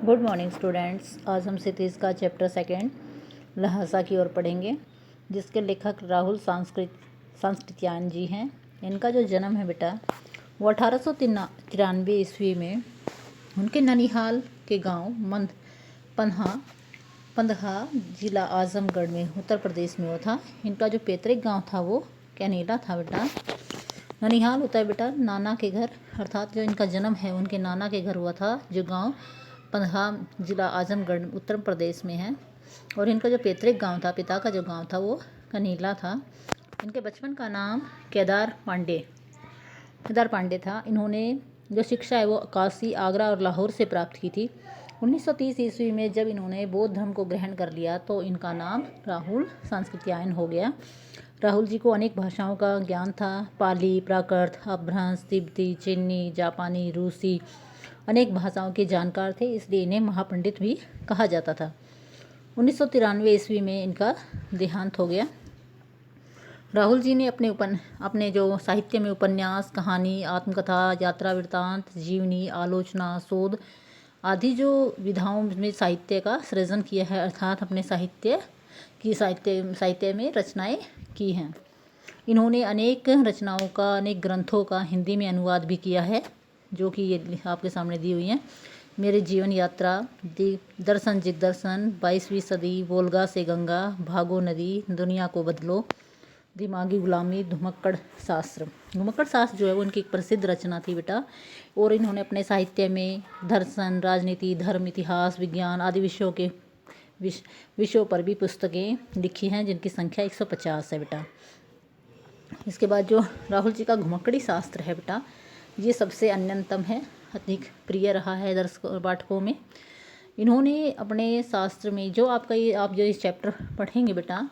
Good morning students. आज हम cities का चैप्टर सेकेंड लहासा की ओर पढ़ेंगे, जिसके लेखक राहुल सांस्कृत्यायन जी हैं। इनका जो जन्म है बेटा वो 1893 ईस्वी में उनके ननिहाल के गांव पंदहा जिला आजमगढ़ में उत्तर प्रदेश में हुआ था। इनका जो पैतृक गांव था वो कैनेला था बेटा। ननिहाल होता है बेटा नाना के घर, अर्थात जो इनका जन्म है उनके नाना के घर हुआ था, जो गांव पंदहा जिला आजमगढ़ उत्तर प्रदेश में है। और इनका जो पैतृक गांव था, पिता का जो गांव था वो कनीला था। इनके बचपन का नाम केदार पांडे था। इन्होंने जो शिक्षा है वो काशी, आगरा और लाहौर से प्राप्त की थी। 1930 ईस्वी में जब इन्होंने बौद्ध धर्म को ग्रहण कर लिया तो इनका नाम राहुल सांस्कृत्यायन हो गया। राहुल जी को अनेक भाषाओं का ज्ञान था। पाली, प्राकृत, अपभ्रंश, तिब्बती, चीनी, जापानी, रूसी अनेक भाषाओं के जानकार थे, इसलिए इन्हें महापंडित भी कहा जाता था। 1993 ईस्वी में इनका देहांत हो गया। राहुल जी ने अपने जो साहित्य में उपन्यास, कहानी, आत्मकथा, यात्रा वृत्तांत, जीवनी, आलोचना, शोध आदि जो विधाओं में साहित्य का सृजन किया है, अर्थात अपने साहित्य में रचनाएं की हैं। इन्होंने अनेक रचनाओं का, अनेक ग्रंथों का हिंदी में अनुवाद भी किया है, जो कि ये आपके सामने दी हुई हैं। मेरी जीवन यात्रा, दर्शन जिग्दर्शन, 22वीं सदी, वोल्गा से गंगा, भागो नदी, दुनिया को बदलो, दिमागी गुलामी, घुमक्कड़ शास्त्र जो है वो इनकी एक प्रसिद्ध रचना थी बेटा। और इन्होंने अपने साहित्य में दर्शन, राजनीति, धर्म, इतिहास, विज्ञान आदि विषयों पर भी पुस्तकें लिखी हैं, जिनकी संख्या 150 है बेटा। इसके बाद जो राहुल जी का घुमक्कड़ी शास्त्र है बेटा, ये सबसे अन्यतम है, अधिक प्रिय रहा है दर्शकों पाठकों में। इन्होंने अपने शास्त्र में जो आप जो इस चैप्टर पढ़ेंगे बेटा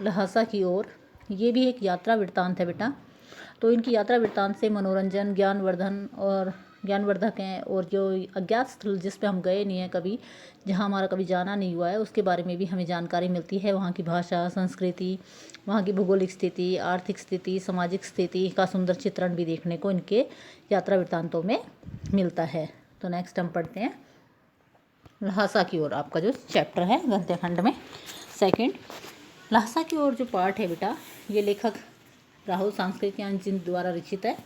लहासा की ओर, ये भी एक यात्रा वृत्तांत है बेटा। तो इनकी यात्रा वृत्तांत से मनोरंजन, ज्ञानवर्धक हैं। और जो अज्ञात स्थल जिस पे हम गए नहीं हैं कभी, जहाँ हमारा कभी जाना नहीं हुआ है, उसके बारे में भी हमें जानकारी मिलती है। वहाँ की भाषा, संस्कृति, वहाँ की भौगोलिक स्थिति, आर्थिक स्थिति, सामाजिक स्थिति का सुंदर चित्रण भी देखने को इनके यात्रा वृत्तांतों में मिलता है। तो नेक्स्ट हम पढ़ते हैं लहासा की ओर, आपका जो चैप्टर है गद्य खंड में सेकेंड। लहासा की ओर जो पाठ है बेटा, ये लेखक राहुल सांस्कृत्यायन जी द्वारा रचित है।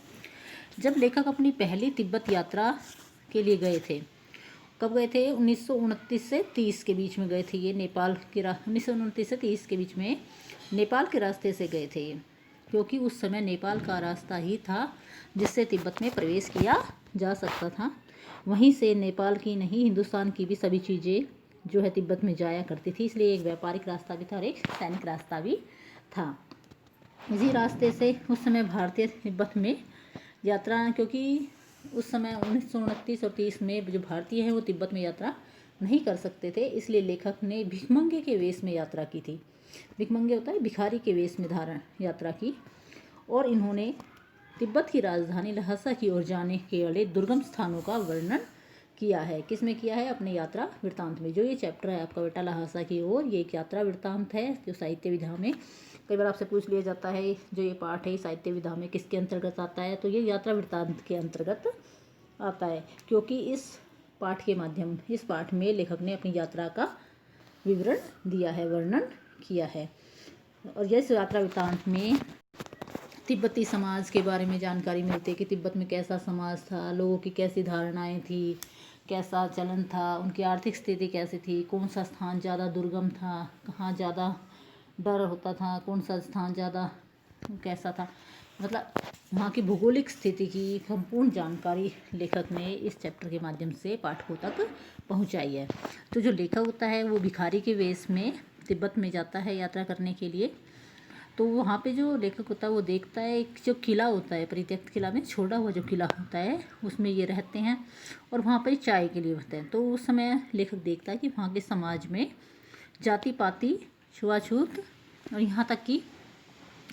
जब लेखक अपनी पहली तिब्बत यात्रा के लिए गए थे, कब गए थे? 1929 से 30 के बीच में गए थे। ये 1929 से 30 के बीच में नेपाल के रास्ते से गए थे, क्योंकि उस समय नेपाल का रास्ता ही था जिससे तिब्बत में प्रवेश किया जा सकता था। वहीं से नेपाल की नहीं, हिंदुस्तान की भी सभी चीज़ें जो है तिब्बत में जाया करती थी। इसलिए एक व्यापारिक रास्ता भी था और एक सैनिक रास्ता भी था। इसी रास्ते से उस समय भारतीय तिब्बत में यात्रा, क्योंकि उस समय 1929 और 30 में जो भारतीय हैं वो तिब्बत में यात्रा नहीं कर सकते थे, इसलिए लेखक ने भिखमंगे के वेश में यात्रा की थी। भिखमंगे होता है भिखारी के वेश में यात्रा की। और इन्होंने तिब्बत की राजधानी लहासा की ओर जाने के वाले दुर्गम स्थानों का वर्णन किया है। किसमें किया है? अपने यात्रा वृत्तांत में। जो ये चैप्टर है आपका बेटा लहासा की ओर, ये एक यात्रा वृत्तांत है जो साहित्य विधा में कई बार आपसे पूछ लिया जाता है, जो ये पाठ है साहित्य विधा में किसके अंतर्गत आता है? तो ये यात्रा वृत्तांत के अंतर्गत आता है, क्योंकि इस पाठ में लेखक ने अपनी यात्रा का विवरण दिया है, वर्णन किया है। और इस यात्रा वृत्तांत में तिब्बती समाज के बारे में जानकारी मिलती है कि तिब्बत में कैसा समाज था, लोगों की कैसी धारणाएं थी, कैसा चलन था, उनकी आर्थिक स्थिति कैसी थी, कौन सा स्थान ज़्यादा दुर्गम था, कहाँ ज़्यादा डर होता था, कौन सा स्थान ज़्यादा कैसा था, मतलब वहाँ की भौगोलिक स्थिति की संपूर्ण जानकारी लेखक ने इस चैप्टर के माध्यम से पाठकों तक पहुँचाई है। तो जो लेखक होता है वो भिखारी के वेश में तिब्बत में जाता है यात्रा करने के लिए। तो वहाँ पे जो लेखक होता है वो देखता है एक जो किला होता है, परित्यक्त किला में छोड़ा हुआ जो किला होता है उसमें ये रहते हैं, और वहाँ पर चाय के लिए होते हैं। तो उस समय लेखक देखता है कि वहाँ के समाज में जाति पाति, छुआछूत, और यहाँ तक कि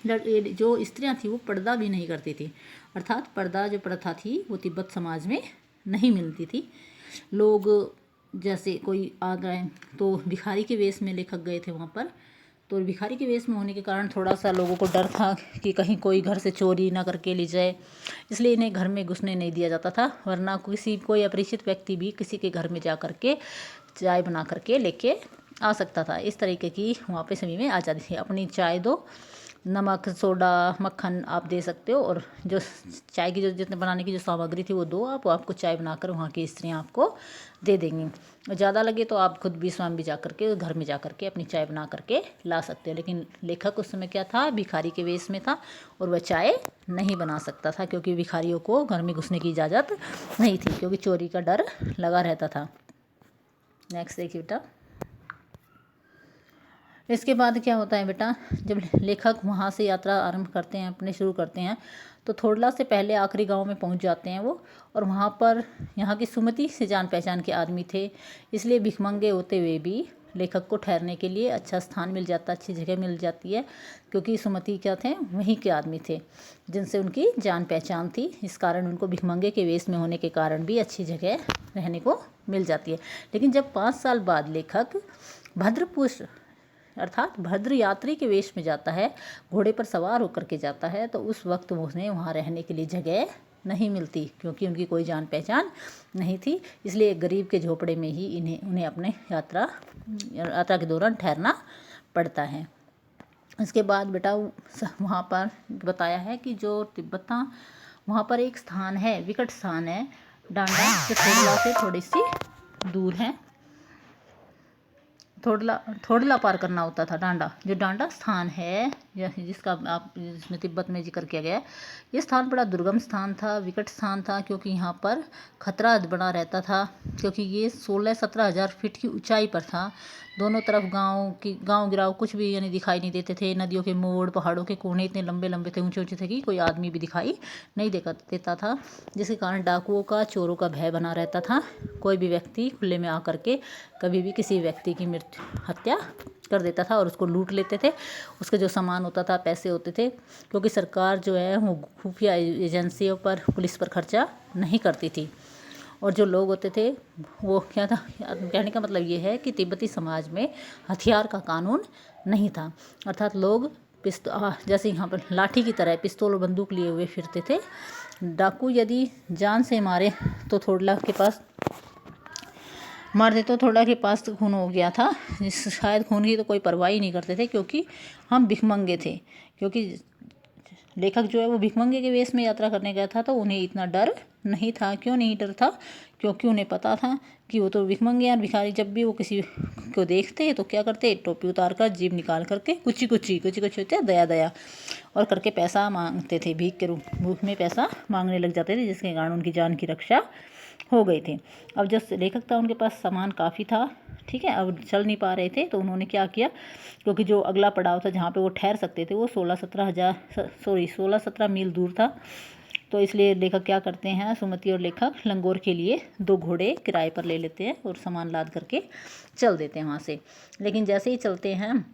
जो स्त्रियाँ थी वो पर्दा भी नहीं करती थी, अर्थात पर्दा जो प्रथा थी वो तिब्बत समाज में नहीं मिलती थी। लोग जैसे कोई आ गए तो भिखारी के वेश में लेखक गए थे वहाँ पर, तो भिखारी के वेश में होने के कारण थोड़ा सा लोगों को डर था कि कहीं कोई घर से चोरी ना करके ले जाए, इसलिए इन्हें घर में घुसने नहीं दिया जाता था। वरना कोई अपरिचित व्यक्ति भी किसी के घर में जा करके चाय बना करके लेके आ सकता था। इस तरीके की वहाँ पे सभी में आज़ादी थी। अपनी चाय दो, नमक, सोडा, मक्खन आप दे सकते हो, और जो चाय की जो जितने बनाने की जो सामग्री थी वो दो आप, आपको चाय बनाकर वहाँ की स्त्रियाँ आपको दे देंगी। ज़्यादा लगे तो आप खुद भी स्वयं भी जा करके घर में जा करके अपनी चाय बना करके ला सकते हो। लेकिन लेखक उस समय क्या था, भिखारी के वेश में था और वह चाय नहीं बना सकता था, क्योंकि भिखारियों को घर में घुसने की इजाज़त नहीं थी, क्योंकि चोरी का डर लगा रहता था। नेक्स्ट देखिए बेटा। इसके बाद क्या होता है बेटा, जब लेखक वहाँ से यात्रा आरंभ करते हैं, अपने शुरू करते हैं, तो थोड़ला से पहले आखिरी गांव में पहुँच जाते हैं वो, और वहाँ पर यहाँ की सुमति से जान पहचान के आदमी थे, इसलिए भिखमंगे होते हुए भी लेखक को ठहरने के लिए अच्छा स्थान मिल जाता, अच्छी जगह मिल जाती है, क्योंकि सुमति क्या थे, वहीं के आदमी थे जिनसे उनकी जान पहचान थी। इस कारण उनको भिखमंगे के वेश में होने के कारण भी अच्छी जगह रहने को मिल जाती है। लेकिन जब 5 साल बाद लेखक भद्रपुष्ट अर्थात भद्र यात्री के वेश में जाता है, घोड़े पर सवार होकर के जाता है, तो उस वक्त उन्हें वहाँ रहने के लिए जगह नहीं मिलती, क्योंकि उनकी कोई जान पहचान नहीं थी। इसलिए गरीब के झोपड़े में ही उन्हें अपने यात्रा के दौरान ठहरना पड़ता है। इसके बाद बेटा वहाँ पर बताया है कि जो तिब्बत था, वहाँ पर एक स्थान है, विकट स्थान है डांडा, जो थोड़ला से थोड़ी सी दूर है। थोड़ला पार करना होता था डांडा। जो डांडा स्थान है जिसमें तिब्बत में जिक्र किया गया है, ये स्थान बड़ा दुर्गम स्थान था, विकट स्थान था, क्योंकि यहाँ पर खतरा बना रहता था, क्योंकि ये 16-17 हज़ार फीट की ऊंचाई पर था। दोनों तरफ गांव गिराव कुछ भी यानी दिखाई नहीं देते थे। नदियों के मोड़, पहाड़ों के कोने इतने लंबे लंबे थे, ऊंचे ऊंचे थे कि कोई आदमी भी दिखाई नहीं देता था, जिसके कारण डाकुओं का, चोरों का भय बना रहता था। कोई भी व्यक्ति खुले में आकर के कभी भी किसी व्यक्ति की हत्या कर देता था और उसको लूट लेते थे। उसके जो सामान होता था, पैसे होते थे, क्योंकि सरकार जो है वो खुफिया एजेंसियों पर, पुलिस पर खर्चा नहीं करती थी। और जो लोग होते थे वो क्या था, कहने का मतलब ये है कि तिब्बती समाज में हथियार का कानून नहीं था, अर्थात लोग जैसे यहाँ पर लाठी की तरह पिस्तौल और बंदूक लिए हुए फिरते थे। डाकू यदि जान से मारे तो थोड़ला के पास मार देते, तो थोड़ा के पास तो खून हो गया था, शायद खून की तो कोई परवाह ही नहीं करते थे, क्योंकि हम भिखमंगे थे। क्योंकि लेखक जो है वो भिखमंगे के वेश में यात्रा करने गया था, तो उन्हें इतना डर नहीं था। क्यों नहीं डर था? क्योंकि उन्हें पता था कि वो तो भिखमंगे यार भिखारी, जब भी वो किसी को देखते तो क्या करते, टोपी उतार कर, जेब निकाल करके कुछ होते दया दया और करके पैसा मांगते थे, भीख के रूप में पैसा मांगने लग जाते थे, जिसके कारण उनकी जान की रक्षा हो गई थी। अब जब लेखक था उनके पास सामान काफ़ी था, ठीक है, अब चल नहीं पा रहे थे, तो उन्होंने क्या किया, क्योंकि जो अगला पड़ाव था जहाँ पे वो ठहर सकते थे वो 16-17 मील दूर था, तो इसलिए लेखक क्या करते हैं, सुमति और लेखक लंगोर के लिए 2 घोड़े किराए पर ले लेते हैं और सामान लाद करके चल देते हैं वहाँ से। लेकिन जैसे ही चलते हैं,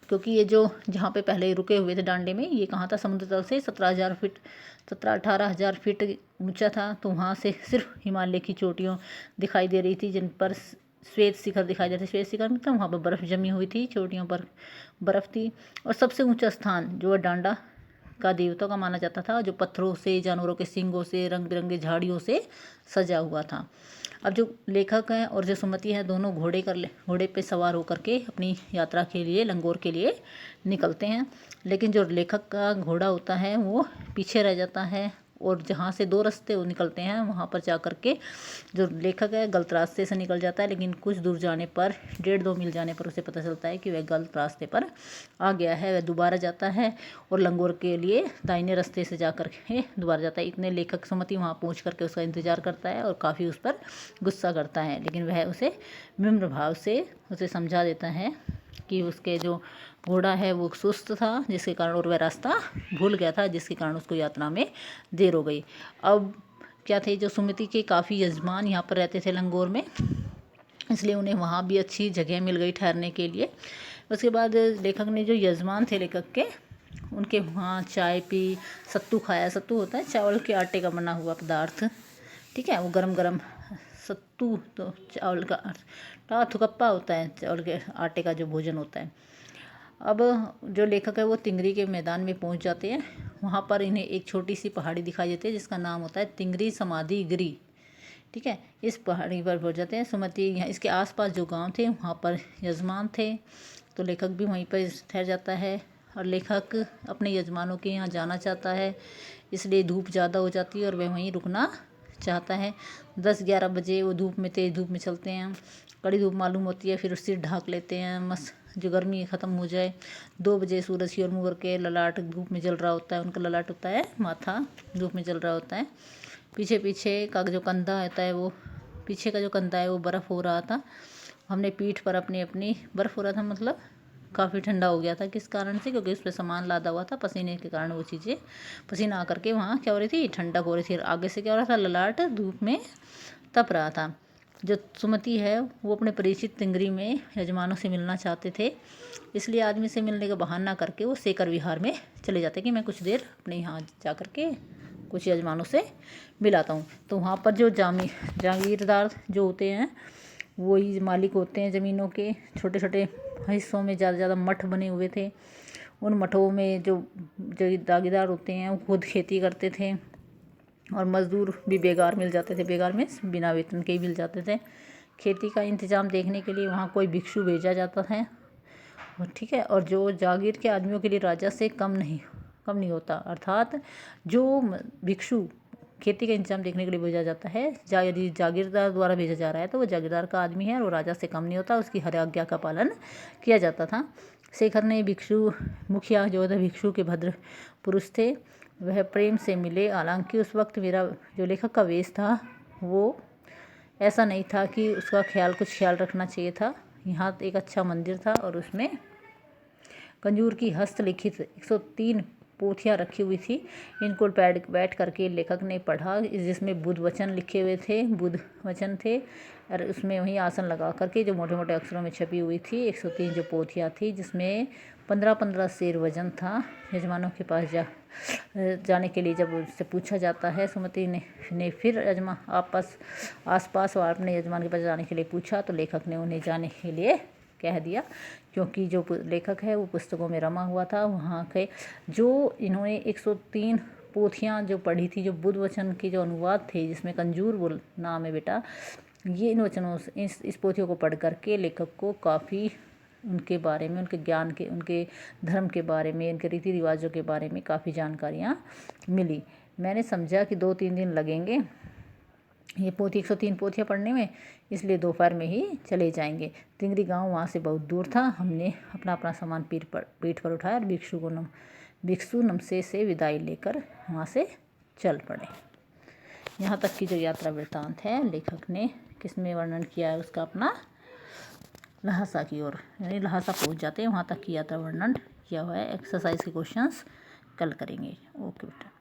क्योंकि ये जो जहाँ पे पहले रुके हुए थे डांडे में, ये कहाँ था, समुद्र तल से 17-18 हज़ार फीट ऊंचा था, तो वहाँ से सिर्फ हिमालय की चोटियों दिखाई दे रही थी, जिन पर श्वेत शिखर दिखाई दे रहे थे। श्वेत शिखर में था, वहाँ पर बर्फ़ जमी हुई थी, चोटियों पर बर्फ़ थी। और सबसे ऊंचा स्थान जो डांडा का देवता का माना जाता था, जो पत्थरों से, जानवरों के सींगों से, रंग बिरंगे झाड़ियों से सजा हुआ था। अब जो लेखक हैं और जो सुमति है, दोनों घोड़े पे सवार होकर के अपनी यात्रा के लिए, लंगोर के लिए निकलते हैं। लेकिन जो लेखक का घोड़ा होता है वो पीछे रह जाता है, और जहाँ से 2 रास्ते वो निकलते हैं, वहाँ पर जा कर के जो लेखक है गलत रास्ते से निकल जाता है। लेकिन कुछ दूर जाने पर, 1.5-2 मील जाने पर उसे पता चलता है कि वह गलत रास्ते पर आ गया है। वह दोबारा जाता है और लंगोर के लिए दाहिने रास्ते से जा कर के दोबारा जाता है। इतने लेखक सुमति वहाँ पहुँच करके उसका इंतज़ार करता है और काफ़ी उस पर गुस्सा करता है, लेकिन वह उसे विनम्र भाव से उसे समझा देता है कि उसके जो घोड़ा है वो सुस्त था, जिसके कारण, और वह रास्ता भूल गया था, जिसके कारण उसको यात्रा में देर हो गई। अब क्या थे, जो सुमति के काफ़ी यजमान यहाँ पर रहते थे लंगोर में, इसलिए उन्हें वहाँ भी अच्छी जगह मिल गई ठहरने के लिए। उसके बाद लेखक ने, जो यजमान थे लेखक के, उनके वहाँ चाय पी, सत्तू खाया। सत्तू होता है चावल के आटे का बना हुआ पदार्थ, ठीक है, वो गरम गरम सत्तू, तो चावल का थुकप्पा होता है, चावल के आटे का जो भोजन होता है। अब जो लेखक है वो तिंगरी के मैदान में पहुंच जाते हैं। वहाँ पर इन्हें एक छोटी सी पहाड़ी दिखाई देती है जिसका नाम होता है तिंगरी समाधि गिरी। ठीक है, इस पहाड़ी पर पहुंच जाते हैं। सुमति यहाँ इसके आसपास जो गांव थे वहाँ पर यजमान थे, तो लेखक भी वहीं पर ठहर जाता है। और लेखक अपने यजमानों के यहाँ जाना चाहता है, इसलिए धूप ज़्यादा हो जाती है और वह वहीं रुकना चाहता है। 10-11 बजे वो धूप में तेज़ धूप में चलते हैं, कड़ी धूप मालूम होती है, फिर उससे ढाक लेते हैं मस जो गर्मी ख़त्म हो जाए। 2 बजे सूरज की ओर मुँह करके ललाट धूप में जल रहा होता है, उनका ललाट होता है, माथा धूप में जल रहा होता है। पीछे पीछे का जो कंधा होता है वो पीछे का जो कंधा है वो बर्फ़ हो रहा था। हमने पीठ पर अपनी अपनी बर्फ़ हो रहा था, मतलब काफ़ी ठंडा हो गया था। किस कारण से? क्योंकि उस पर सामान लादा हुआ था, पसीने के कारण वो चीज़ें पसीना आकर के वहाँ क्या हो रही थी, ठंडक हो रही थी। और आगे से क्या हो रहा था, ललाट धूप में तप रहा था। जो सुमति है वो अपने परिचित तिंगरी में यजमानों से मिलना चाहते थे, इसलिए आदमी से मिलने का बहाना करके वो सेकर विहार में चले जाते कि मैं कुछ देर अपने यहाँ जा कर के कुछ यजमानों से मिलाता हूँ। तो वहाँ पर जो जागीरदार जो होते हैं वही मालिक होते हैं ज़मीनों के। छोटे छोटे हिस्सों में ज़्यादा मठ बने हुए थे। उन मठों में जो जागीरदार होते हैं वो खुद खेती करते थे और मज़दूर भी बेगार मिल जाते थे। बेगार में बिना वेतन के ही मिल जाते थे। खेती का इंतज़ाम देखने के लिए वहाँ कोई भिक्षु भेजा जाता है, ठीक है। और जो जागीर के आदमियों के लिए राजा से कम नहीं होता, अर्थात जो भिक्षु खेती का इंतजाम देखने के लिए भेजा जाता है, यदि जागीरदार द्वारा भेजा जा रहा है तो वो जागीरदार का आदमी है और वो राजा से कम नहीं होता, उसकी हर आज्ञा का पालन किया जाता था। शेखर ने भिक्षु मुखिया जो था भिक्षु के भद्र पुरुष थे, वह प्रेम से मिले। हालांकि उस वक्त मेरा जो लेखक का वेश था वो ऐसा नहीं था कि उसका कुछ ख्याल रखना चाहिए था। यहाँ एक अच्छा मंदिर था और उसमें कंजूर की हस्तलिखित 103 पोथियाँ रखी हुई थी। इनको बैठ करके लेखक ने पढ़ा, जिसमें बुद्ध वचन लिखे हुए थे, बुद्ध वचन थे। और उसमें वही आसन लगा करके जो मोटे मोटे अक्षरों में छपी हुई थी 103 जो पोथियाँ थी, जिसमें 15-15 सेर वजन था। यजमानों के पास जाने के लिए जब उससे पूछा जाता है, सुमति ने फिर आसपास और अपने यजमान के पास जाने के लिए पूछा, तो लेखक ने उन्हें जाने के लिए कह दिया, क्योंकि जो लेखक है वो पुस्तकों में रमा हुआ था। वहाँ के जो इन्होंने 103 पोथियाँ जो पढ़ी थी, जो बुद्ध वचन के जो अनुवाद थे, जिसमें कंजूर नाम है बेटा, ये इन वचनों से इस पोथियों को पढ़ करके लेखक को काफ़ी उनके बारे में, उनके ज्ञान के, उनके धर्म के बारे में, उनके रीति रिवाजों के बारे में काफ़ी जानकारियाँ मिली। मैंने समझा कि 2-3 दिन लगेंगे ये 103 पोथियाँ पढ़ने में, इसलिए दोपहर में ही चले जाएंगे। तिंगरी गांव वहाँ से बहुत दूर था। हमने अपना सामान पीठ पर उठाया और भिक्षु नमसे से विदाई लेकर वहाँ से चल पड़े। यहाँ तक की जो यात्रा वृत्तांत है लेखक ने किसमें वर्णन किया है, उसका अपना लहासा की ओर, यानी लहासा पहुँच जाते हैं, वहाँ तक की यात्रा वर्णन किया हुआ है। एक्सरसाइज के क्वेश्चंस कल करेंगे। ओके बेटा।